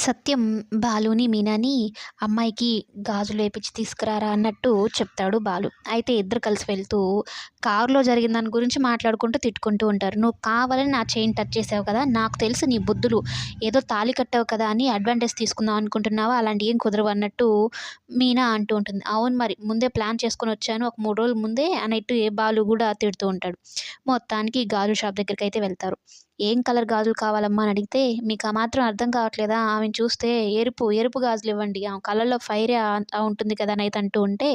సత్యం బాలుని, మీనాని అమ్మాయికి గాజులు వేపించి తీసుకురారా అన్నట్టు చెప్తాడు బాలు. అయితే ఇద్దరు కలిసి వెళ్తూ కారులో జరిగిన దాని గురించి మాట్లాడుకుంటూ తిట్టుకుంటూ ఉంటారు. "నువ్వు కావాలని నా చెయిన్ టచ్ చేసావు కదా! నాకు తెలుసు నీ బుద్ధులు. ఏదో తాళి కట్టావు కదా అని అడ్వాంటేజ్ తీసుకుందాం అనుకుంటున్నావా? అలాంటివి ఏం కుదరవు" అన్నట్టు మీనా అంటూ ఉంటుంది. "అవును మరి ముందే ప్లాన్ చేసుకొని వచ్చాను ఒక 3 రోజుల ముందే" అన్నట్టు బాలు కూడా తిడుతూ ఉంటాడు. మొత్తానికి గాజుల షాప్ దగ్గరికైతే వెళ్తారు. "ఏం కలర్ గాజులు కావాలమ్మా" అని అడిగితే, "మీకు ఆ మాత్రం అర్థం కావట్లేదా? ఆమెను చూస్తే ఎరుపు గాజులు ఇవ్వండి. ఆమె కళ్ళలో ఫైరే ఉంటుంది కదా" అని అయితే అంటూ ఉంటే,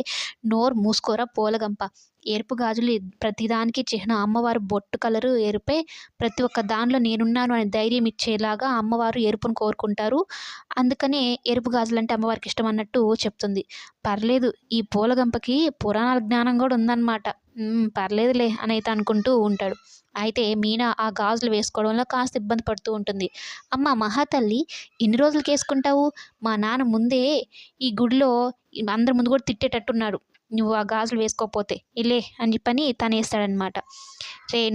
"నోరు మూసుకోరా పోలగంప. ఎరుపు గాజులు ప్రతిదానికి చిహ్నం. అమ్మవారు బొట్టు కలరు ఎరుపే. ప్రతి ఒక్క దానిలో నేనున్నాను అని ధైర్యం ఇచ్చేలాగా అమ్మవారు ఎరుపును కోరుకుంటారు. అందుకనే ఎరుపు గాజులంటే అమ్మవారికి ఇష్టం" అన్నట్టు చెప్తుంది. "పర్లేదు ఈ పూలగంపకి పురాణాల జ్ఞానం కూడా ఉందన్నమాట. పర్లేదులే" అని అయితే అనుకుంటూ ఉంటాడు. అయితే మీనా ఆ గాజులు వేసుకోవడంలో కాస్త ఇబ్బంది పడుతూ ఉంటుంది. "అమ్మ మహాతల్లి, ఎన్ని రోజులకేసుకుంటావు? మా నాన్న ముందే ఈ గుడిలో అందరి ముందు కూడా తిట్టేటట్టున్నాడు. నువ్వు ఆ గాజులు వేసుకోకపోతే. ఇలే" అని చెప్పని తనేస్తాడనమాట.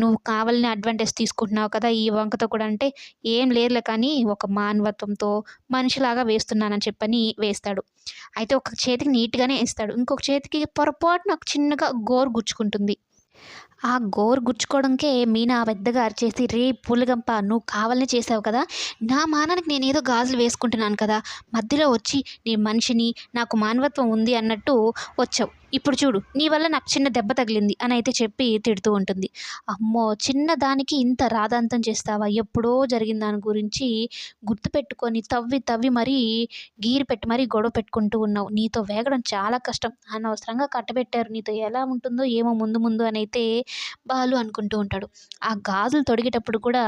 "నువ్వు కావాలని అడ్వాంటేజ్ తీసుకుంటున్నావు కదా ఈ వంకతో కూడా" అంటే, "ఏం లేదులే కానీ ఒక మానవత్వంతో మనిషిలాగా వేస్తున్నానని" చెప్పని వేస్తాడు. అయితే ఒక చేతికి నీట్‌గానే ఏస్తాడు. ఇంకొక చేతికి పొరపాటున ఒక చిన్నగా గోరు గుచ్చుకుంటుంది. ఆ గోరు గుచ్చుకోవడంకే మీనా పెద్దగా అరిచేసి, "రేయ్ పూలగంప, నువ్వు కావాలనే చేసావు కదా! నా మానానికి నేనేదో గాజులు వేసుకుంటున్నాను కదా! మధ్యలో వచ్చి నేను మనిషిని, నాకు మానవత్వం ఉంది అన్నట్టు వచ్చావు. ఇప్పుడు చూడు నీ వల్ల నాకు చిన్న దెబ్బ తగిలింది" అని అయితే చెప్పి తిడుతూ ఉంటుంది. "అమ్మో! చిన్న దానికి ఇంత రాద్ధాంతం చేస్తావా? ఎప్పుడో జరిగిన దాని గురించి గుర్తుపెట్టుకొని తవ్వి తవ్వి మరీ గీరి పెట్టి మరీ గొడవ పెట్టుకుంటూ ఉన్నావు. నీతో వేగడం చాలా కష్టం. అనవసరంగా కట్టబెట్టారు. నీతో ఎలా ఉంటుందో ఏమో ముందు ముందు" అని అయితే బాలు అనుకుంటూ ఉంటాడు. ఆ గాజులు తొడిగేటప్పుడు కూడా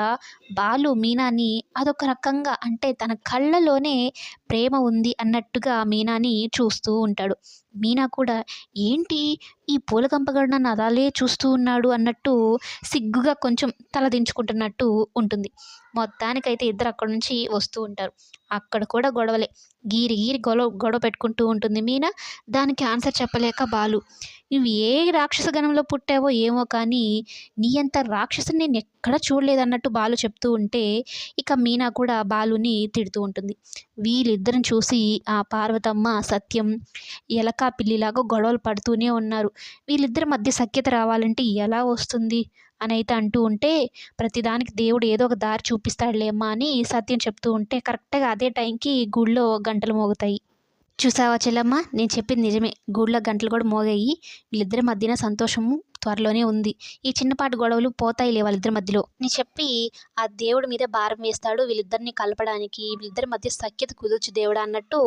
బాలు మీనాని అదొక రకంగా, అంటే తన కళ్ళలోనే ప్రేమ ఉంది అన్నట్టుగా మీనాని చూస్తూ ఉంటాడు. మీనా కూడా ఏంటి ఈ పూలగంపగాడు నన్ను అలాగే చూస్తూ ఉన్నాడు అన్నట్టు సిగ్గుగా కొంచెం తల దించుకుంటున్నట్టు ఉంటుంది. మొత్తానికైతే ఇద్దరు అక్కడి నుంచి వస్తూ ఉంటారు. అక్కడ కూడా గొడవలే. గీరి గీరి గొడవ పెట్టుకుంటూ ఉంటుంది మీనా. దానికి ఆన్సర్ చెప్పలేక బాలు, "నువ్వు ఏ రాక్షస గణంలో పుట్టావో ఏమో కానీ నీ అంత రాక్షసిని నేను ఎక్కడా చూడలేదన్నట్టు" బాలు చెప్తూ ఉంటే, ఇక మీనా కూడా బాలుని తిడుతూ ఉంటుంది. వీళ్ళిద్దరిని చూసి ఆ పార్వతమ్మ, సత్యం ఎలక పిల్లిలాగా గొడవలు పడుతూనే ఉన్నారు. వీళ్ళిద్దరి మధ్య సఖ్యత రావాలంటే ఎలా వస్తుంది అని అయితే అంటూ ఉంటే, "ప్రతిదానికి దేవుడు ఏదో ఒక దారి చూపిస్తాడులే అమ్మా" అని సత్యం చెప్తూ ఉంటే, కరెక్ట్‌గా అదే టైంకి గుడిలో గంటలు మోగుతాయి. "చూసావా చెల్లెమ్మ, నేను చెప్పింది నిజమే. గుడిలో గంటలు కూడా మోగాయి. వీళ్ళిద్దరి మధ్యన సంతోషము త్వరలోనే ఉంది. ఈ చిన్నపాటి గొడవలు పోతాయిలే వాళ్ళిద్దరి మధ్యలో" అని చెప్పి ఆ దేవుడి మీదే భారం వేస్తాడు. వీళ్ళిద్దరిని కలపడానికి, వీళ్ళిద్దరి మధ్య సఖ్యత కుదుర్చు దేవుడా అన్నట్టు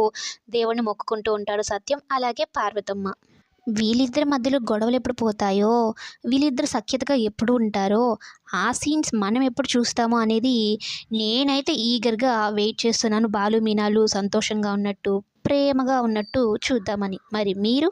దేవుడిని మొక్కుకుంటూ ఉంటాడు సత్యం, అలాగే పార్వతమ్మ. వీళ్ళిద్దరి మధ్యలో గొడవలు ఎప్పుడు పోతాయో, వీళ్ళిద్దరు సఖ్యతగా ఎప్పుడు ఉంటారో, ఆ సీన్స్ మనం ఎప్పుడు చూస్తామో అనేది నేనైతే ఈగర్‌గా వెయిట్ చేస్తున్నాను. బాలు, మీనాలు సంతోషంగా ఉన్నట్టు, ప్రేమగా ఉన్నట్టు చూద్దామని. మరి మీరు?